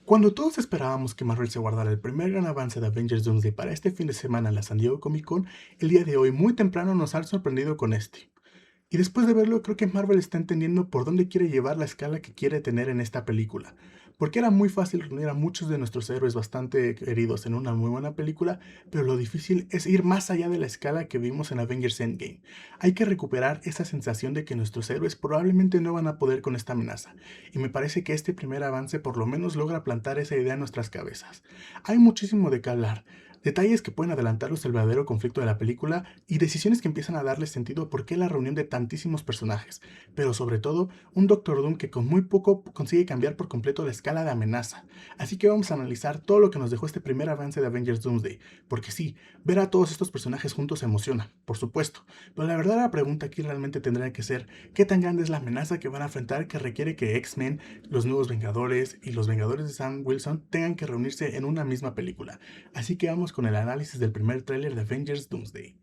Cuando todos esperábamos que Marvel se guardara el primer gran avance de Avengers Doomsday para este fin de semana en la San Diego Comic Con, el día de hoy muy temprano nos han sorprendido con este. Y después de verlo, creo que Marvel está entendiendo por dónde quiere llevar la escala que quiere tener en esta película. Porque era muy fácil reunir a muchos de nuestros héroes bastante queridos en una muy buena película, pero lo difícil es ir más allá de la escala que vimos en Avengers Endgame. Hay que recuperar esa sensación de que nuestros héroes probablemente no van a poder con esta amenaza, y me parece que este primer avance por lo menos logra plantar esa idea en nuestras cabezas. Hay muchísimo de qué hablar, detalles que pueden adelantarnos el verdadero conflicto de la película y decisiones que empiezan a darle sentido a por qué la reunión de tantísimos personajes, pero sobre todo un Doctor Doom que con muy poco consigue cambiar por completo la escala de amenaza. Así que vamos a analizar todo lo que nos dejó este primer avance de Avengers Doomsday, porque sí, ver a todos estos personajes juntos emociona, por supuesto, pero la verdadera pregunta aquí realmente tendría que ser ¿qué tan grande es la amenaza que van a enfrentar que requiere que X-Men, los nuevos Vengadores y los Vengadores de Sam Wilson tengan que reunirse en una misma película? Así que vamos con el análisis del primer tráiler de Avengers Doomsday.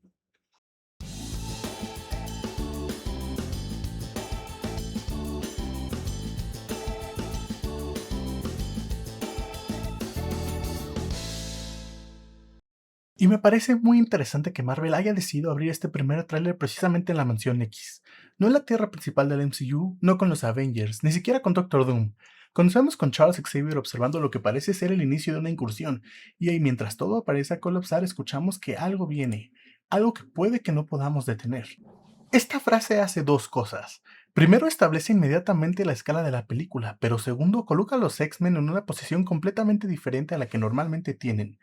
Y me parece muy interesante que Marvel haya decidido abrir este primer tráiler precisamente en la Mansión X. No en la tierra principal del MCU, no con los Avengers, ni siquiera con Doctor Doom. Comenzamos con Charles Xavier observando lo que parece ser el inicio de una incursión, y ahí mientras todo parece colapsar escuchamos que algo viene, algo que puede que no podamos detener. Esta frase hace dos cosas. Primero, establece inmediatamente la escala de la película, pero segundo, coloca a los X-Men en una posición completamente diferente a la que normalmente tienen.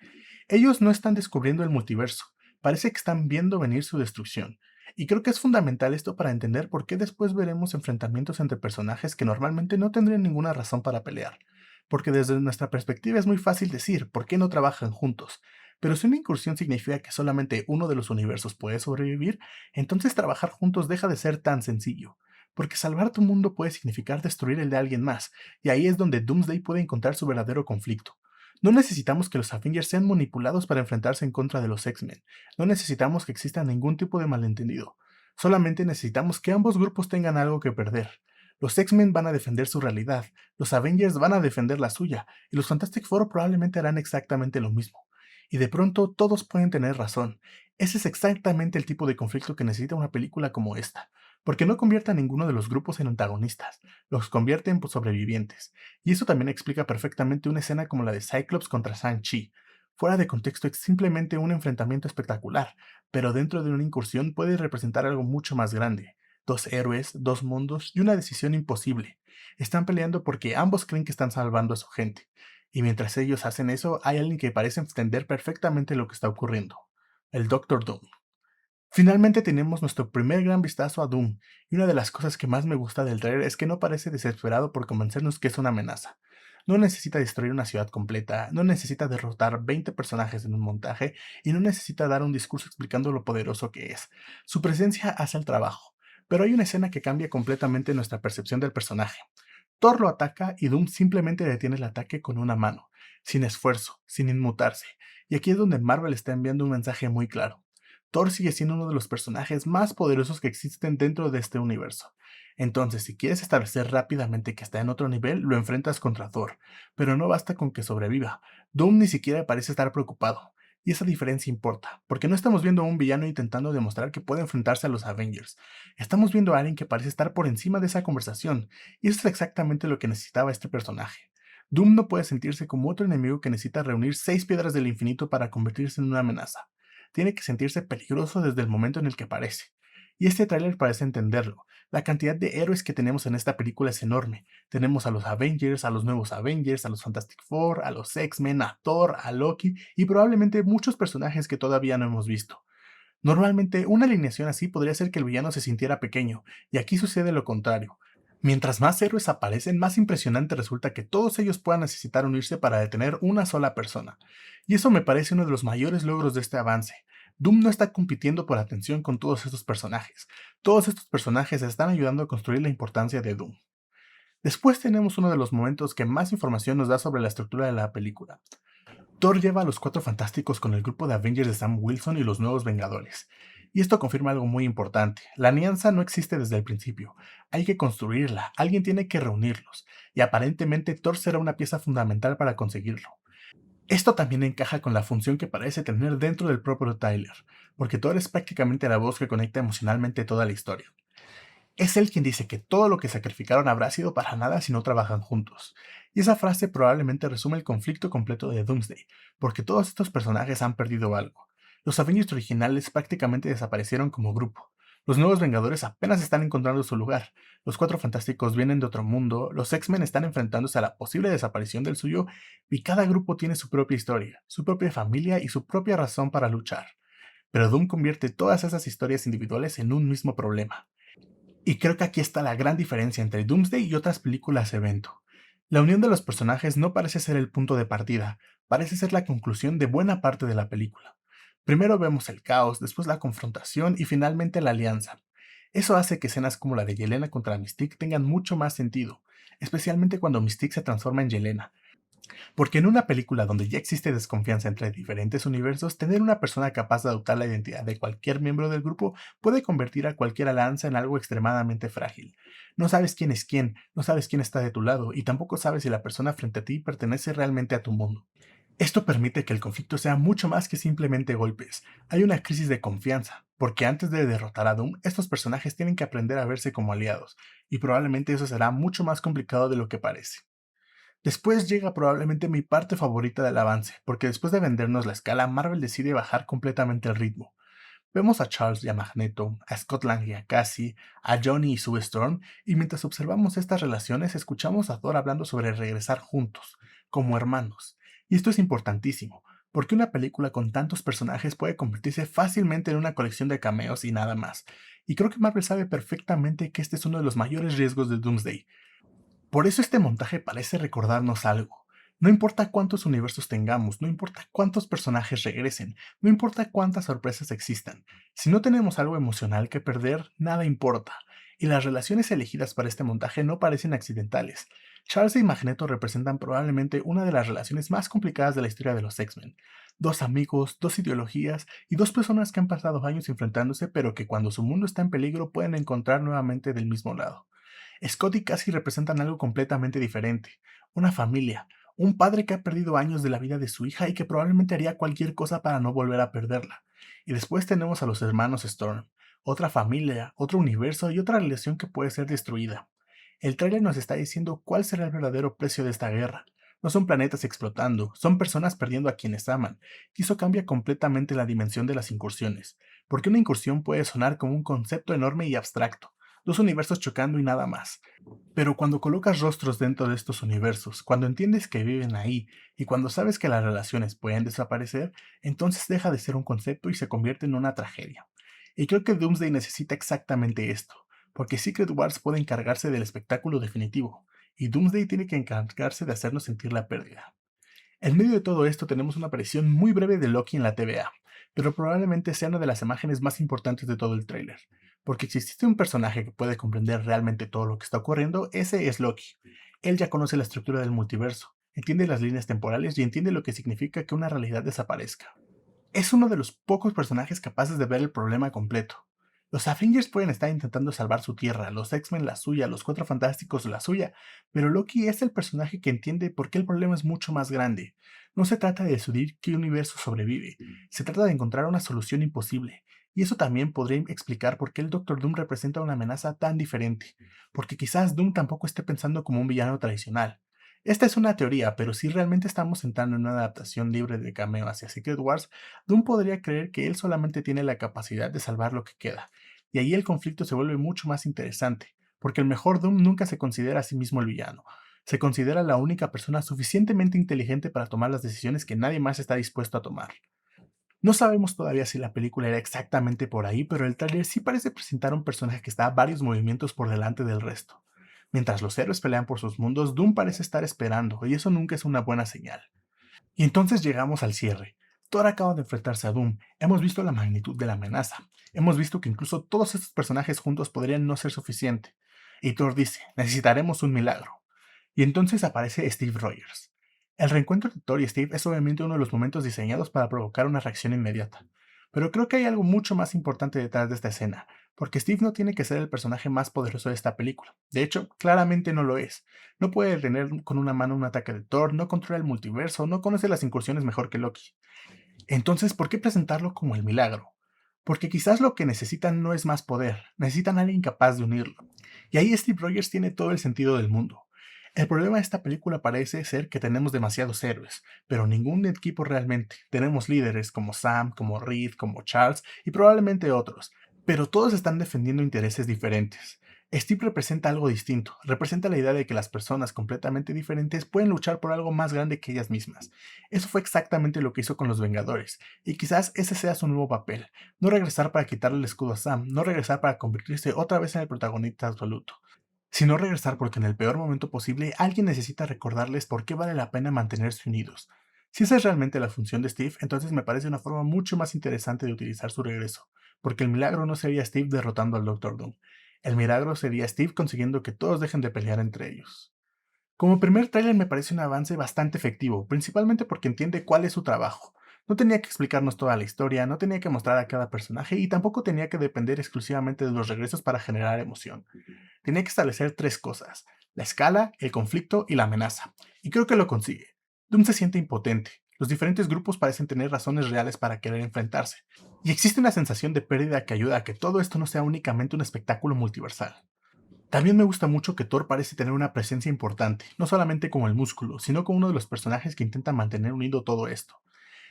Ellos no están descubriendo el multiverso, parece que están viendo venir su destrucción. Y creo que es fundamental esto para entender por qué después veremos enfrentamientos entre personajes que normalmente no tendrían ninguna razón para pelear. Porque desde nuestra perspectiva es muy fácil decir por qué no trabajan juntos, pero si una incursión significa que solamente uno de los universos puede sobrevivir, entonces trabajar juntos deja de ser tan sencillo. Porque salvar tu mundo puede significar destruir el de alguien más, y ahí es donde Doomsday puede encontrar su verdadero conflicto. No necesitamos que los Avengers sean manipulados para enfrentarse en contra de los X-Men. No necesitamos que exista ningún tipo de malentendido. Solamente necesitamos que ambos grupos tengan algo que perder. Los X-Men van a defender su realidad, los Avengers van a defender la suya, y los Fantastic Four probablemente harán exactamente lo mismo. Y de pronto todos pueden tener razón. Ese es exactamente el tipo de conflicto que necesita una película como esta, porque no convierte a ninguno de los grupos en antagonistas, los convierte en sobrevivientes. Y eso también explica perfectamente una escena como la de Cyclops contra Shang-Chi. Fuera de contexto es simplemente un enfrentamiento espectacular, pero dentro de una incursión puede representar algo mucho más grande. Dos héroes, dos mundos y una decisión imposible. Están peleando porque ambos creen que están salvando a su gente. Y mientras ellos hacen eso, hay alguien que parece entender perfectamente lo que está ocurriendo. El Doctor Doom. Finalmente tenemos nuestro primer gran vistazo a Doom, y una de las cosas que más me gusta del trailer es que no parece desesperado por convencernos que es una amenaza. No necesita destruir una ciudad completa, no necesita derrotar 20 personajes en un montaje, y no necesita dar un discurso explicando lo poderoso que es. Su presencia hace el trabajo, pero hay una escena que cambia completamente nuestra percepción del personaje. Thor lo ataca y Doom simplemente detiene el ataque con una mano, sin esfuerzo, sin inmutarse, y aquí es donde Marvel está enviando un mensaje muy claro. Thor sigue siendo uno de los personajes más poderosos que existen dentro de este universo. Entonces, si quieres establecer rápidamente que está en otro nivel, lo enfrentas contra Thor, pero no basta con que sobreviva. Doom ni siquiera parece estar preocupado. Y esa diferencia importa, porque no estamos viendo a un villano intentando demostrar que puede enfrentarse a los Avengers. Estamos viendo a alguien que parece estar por encima de esa conversación, y eso es exactamente lo que necesitaba este personaje. Doom no puede sentirse como otro enemigo que necesita reunir 6 piedras del infinito para convertirse en una amenaza. Tiene que sentirse peligroso desde el momento en el que aparece. Y este tráiler parece entenderlo. La cantidad de héroes que tenemos en esta película es enorme. Tenemos a los Avengers, a los nuevos Avengers, a los Fantastic Four, a los X-Men, a Thor, a Loki y probablemente muchos personajes que todavía no hemos visto. Normalmente, una alineación así podría hacer que el villano se sintiera pequeño, y aquí sucede lo contrario. Mientras más héroes aparecen, más impresionante resulta que todos ellos puedan necesitar unirse para detener una sola persona. Y eso me parece uno de los mayores logros de este avance. Doom no está compitiendo por atención con todos estos personajes. Todos estos personajes están ayudando a construir la importancia de Doom. Después tenemos uno de los momentos que más información nos da sobre la estructura de la película. Thor lleva a los Cuatro Fantásticos con el grupo de Avengers de Sam Wilson y los Nuevos Vengadores. Y esto confirma algo muy importante. La alianza no existe desde el principio. Hay que construirla, alguien tiene que reunirlos, y aparentemente Thor será una pieza fundamental para conseguirlo. Esto también encaja con la función que parece tener dentro del propio Tyler, porque Thor es prácticamente la voz que conecta emocionalmente toda la historia. Es él quien dice que todo lo que sacrificaron habrá sido para nada si no trabajan juntos. Y esa frase probablemente resume el conflicto completo de Doomsday, porque todos estos personajes han perdido algo. Los Avengers originales prácticamente desaparecieron como grupo. Los nuevos Vengadores apenas están encontrando su lugar. Los Cuatro Fantásticos vienen de otro mundo, los X-Men están enfrentándose a la posible desaparición del suyo, y cada grupo tiene su propia historia, su propia familia y su propia razón para luchar. Pero Doom convierte todas esas historias individuales en un mismo problema. Y creo que aquí está la gran diferencia entre Doomsday y otras películas evento. La unión de los personajes no parece ser el punto de partida, parece ser la conclusión de buena parte de la película. Primero vemos el caos, después la confrontación y finalmente la alianza. Eso hace que escenas como la de Yelena contra Mystique tengan mucho más sentido, especialmente cuando Mystique se transforma en Yelena, porque en una película donde ya existe desconfianza entre diferentes universos, tener una persona capaz de adoptar la identidad de cualquier miembro del grupo puede convertir a cualquier alianza en algo extremadamente frágil. No sabes quién es quién, no sabes quién está de tu lado y tampoco sabes si la persona frente a ti pertenece realmente a tu mundo. Esto permite que el conflicto sea mucho más que simplemente golpes. Hay una crisis de confianza, porque antes de derrotar a Doom, estos personajes tienen que aprender a verse como aliados, y probablemente eso será mucho más complicado de lo que parece. Después llega probablemente mi parte favorita del avance, porque después de vendernos la escala, Marvel decide bajar completamente el ritmo. Vemos a Charles y a Magneto, a Scott Lang y a Cassie, a Johnny y Sue Storm, y mientras observamos estas relaciones, escuchamos a Thor hablando sobre regresar juntos, como hermanos. Y esto es importantísimo, porque una película con tantos personajes puede convertirse fácilmente en una colección de cameos y nada más. Y creo que Marvel sabe perfectamente que este es uno de los mayores riesgos de Doomsday. Por eso este montaje parece recordarnos algo. No importa cuántos universos tengamos, no importa cuántos personajes regresen, no importa cuántas sorpresas existan, si no tenemos algo emocional que perder, nada importa. Y las relaciones elegidas para este montaje no parecen accidentales. Charles y Magneto representan probablemente una de las relaciones más complicadas de la historia de los X-Men. Dos amigos, dos ideologías y dos personas que han pasado años enfrentándose pero que cuando su mundo está en peligro pueden encontrar nuevamente del mismo lado. Scott y Cassie representan algo completamente diferente, una familia, un padre que ha perdido años de la vida de su hija y que probablemente haría cualquier cosa para no volver a perderla. Y después tenemos a los hermanos Storm, otra familia, otro universo y otra relación que puede ser destruida. El tráiler nos está diciendo cuál será el verdadero precio de esta guerra. No son planetas explotando, son personas perdiendo a quienes aman, y eso cambia completamente la dimensión de las incursiones, porque una incursión puede sonar como un concepto enorme y abstracto, dos universos chocando y nada más. Pero cuando colocas rostros dentro de estos universos, cuando entiendes que viven ahí y cuando sabes que las relaciones pueden desaparecer, entonces deja de ser un concepto y se convierte en una tragedia. Y creo que Doomsday necesita exactamente esto, porque Secret Wars puede encargarse del espectáculo definitivo, y Doomsday tiene que encargarse de hacernos sentir la pérdida. En medio de todo esto tenemos una aparición muy breve de Loki en la TVA, pero probablemente sea una de las imágenes más importantes de todo el tráiler, porque si existe un personaje que puede comprender realmente todo lo que está ocurriendo, ese es Loki. Él ya conoce la estructura del multiverso, entiende las líneas temporales y entiende lo que significa que una realidad desaparezca. Es uno de los pocos personajes capaces de ver el problema completo. Los Avengers pueden estar intentando salvar su tierra, los X-Men la suya, los Cuatro Fantásticos la suya, pero Loki es el personaje que entiende por qué el problema es mucho más grande. No se trata de decidir qué universo sobrevive, se trata de encontrar una solución imposible. Y eso también podría explicar por qué el Doctor Doom representa una amenaza tan diferente, porque quizás Doom tampoco esté pensando como un villano tradicional. Esta es una teoría, pero si realmente estamos entrando en una adaptación libre de cameo hacia Secret Wars, Doom podría creer que él solamente tiene la capacidad de salvar lo que queda, y ahí el conflicto se vuelve mucho más interesante, porque el mejor Doom nunca se considera a sí mismo el villano, se considera la única persona suficientemente inteligente para tomar las decisiones que nadie más está dispuesto a tomar. No sabemos todavía si la película era exactamente por ahí, pero el tráiler sí parece presentar un personaje que está varios movimientos por delante del resto. Mientras los héroes pelean por sus mundos, Doom parece estar esperando, y eso nunca es una buena señal. Y entonces llegamos al cierre. Thor acaba de enfrentarse a Doom, hemos visto la magnitud de la amenaza, hemos visto que incluso todos estos personajes juntos podrían no ser suficiente. Y Thor dice, necesitaremos un milagro. Y entonces aparece Steve Rogers. El reencuentro de Thor y Steve es obviamente uno de los momentos diseñados para provocar una reacción inmediata. Pero creo que hay algo mucho más importante detrás de esta escena, porque Steve no tiene que ser el personaje más poderoso de esta película. De hecho, claramente no lo es. No puede tener con una mano un ataque de Thor, no controla el multiverso, no conoce las incursiones mejor que Loki. Entonces, ¿por qué presentarlo como el milagro? Porque quizás lo que necesitan no es más poder, necesitan a alguien capaz de unirlo. Y ahí Steve Rogers tiene todo el sentido del mundo. El problema de esta película parece ser que tenemos demasiados héroes, pero ningún equipo realmente. Tenemos líderes como Sam, como Reed, como Charles y probablemente otros, pero todos están defendiendo intereses diferentes. Steve representa algo distinto, representa la idea de que las personas completamente diferentes pueden luchar por algo más grande que ellas mismas. Eso fue exactamente lo que hizo con los Vengadores, y quizás ese sea su nuevo papel, no regresar para quitarle el escudo a Sam, no regresar para convertirse otra vez en el protagonista absoluto, sino regresar porque en el peor momento posible alguien necesita recordarles por qué vale la pena mantenerse unidos. Si esa es realmente la función de Steve, entonces me parece una forma mucho más interesante de utilizar su regreso, porque el milagro no sería Steve derrotando al Doctor Doom. El milagro sería Steve consiguiendo que todos dejen de pelear entre ellos. Como primer tráiler me parece un avance bastante efectivo, principalmente porque entiende cuál es su trabajo. No tenía que explicarnos toda la historia, no tenía que mostrar a cada personaje y tampoco tenía que depender exclusivamente de los regresos para generar emoción. Tenía que establecer tres cosas: la escala, el conflicto y la amenaza. Y creo que lo consigue. Doom se siente impotente. Los diferentes grupos parecen tener razones reales para querer enfrentarse. Y existe una sensación de pérdida que ayuda a que todo esto no sea únicamente un espectáculo multiversal. También me gusta mucho que Thor parece tener una presencia importante, no solamente como el músculo, sino como uno de los personajes que intenta mantener unido todo esto.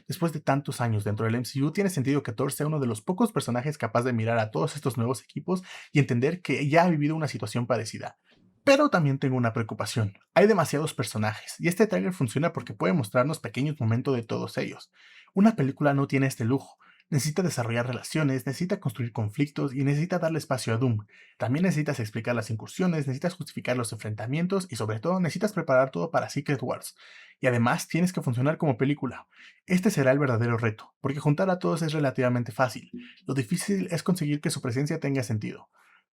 Después de tantos años dentro del MCU, tiene sentido que Thor sea uno de los pocos personajes capaz de mirar a todos estos nuevos equipos y entender que ya ha vivido una situación parecida. Pero también tengo una preocupación. Hay demasiados personajes, y este tráiler funciona porque puede mostrarnos pequeños momentos de todos ellos. Una película no tiene este lujo. Necesita desarrollar relaciones, necesita construir conflictos y necesita darle espacio a Doom. También necesitas explicar las incursiones, necesitas justificar los enfrentamientos y sobre todo necesitas preparar todo para Secret Wars. Y además tienes que funcionar como película. Este será el verdadero reto, porque juntar a todos es relativamente fácil. Lo difícil es conseguir que su presencia tenga sentido.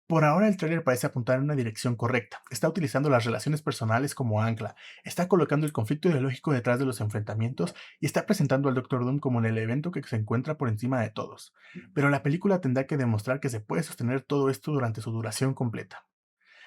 Por ahora el tráiler parece apuntar en una dirección correcta. Está utilizando las relaciones personales como ancla, está colocando el conflicto ideológico detrás de los enfrentamientos y está presentando al Doctor Doom como en el evento que se encuentra por encima de todos. Pero la película tendrá que demostrar que se puede sostener todo esto durante su duración completa.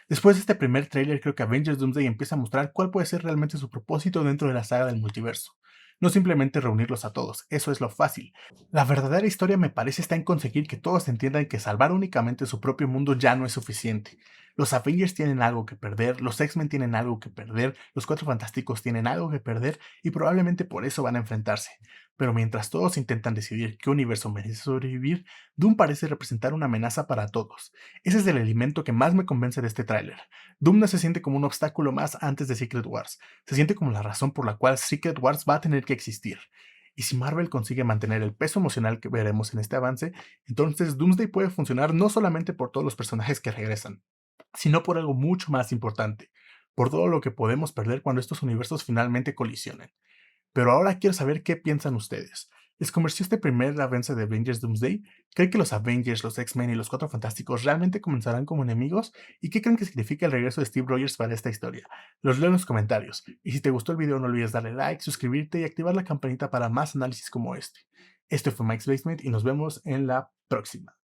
Después de este primer tráiler, creo que Avengers Doomsday empieza a mostrar cuál puede ser realmente su propósito dentro de la saga del multiverso. No simplemente reunirlos a todos, eso es lo fácil. La verdadera historia me parece está en conseguir que todos entiendan que salvar únicamente su propio mundo ya no es suficiente. Los Avengers tienen algo que perder, los X-Men tienen algo que perder, los Cuatro Fantásticos tienen algo que perder y probablemente por eso van a enfrentarse. Pero mientras todos intentan decidir qué universo merece sobrevivir, Doom parece representar una amenaza para todos. Ese es el elemento que más me convence de este tráiler. Doom no se siente como un obstáculo más antes de Secret Wars, se siente como la razón por la cual Secret Wars va a tener que existir. Y si Marvel consigue mantener el peso emocional que veremos en este avance, entonces Doomsday puede funcionar no solamente por todos los personajes que regresan, sino por algo mucho más importante, por todo lo que podemos perder cuando estos universos finalmente colisionen. Pero ahora quiero saber qué piensan ustedes. ¿Les convenció este primer avance de Avengers Doomsday? ¿Creen que los Avengers, los X-Men y los Cuatro Fantásticos realmente comenzarán como enemigos? ¿Y qué creen que significa el regreso de Steve Rogers para esta historia? Los leo en los comentarios. Y si te gustó el video no olvides darle like, suscribirte y activar la campanita para más análisis como este. Esto fue Mike's Basement y nos vemos en la próxima.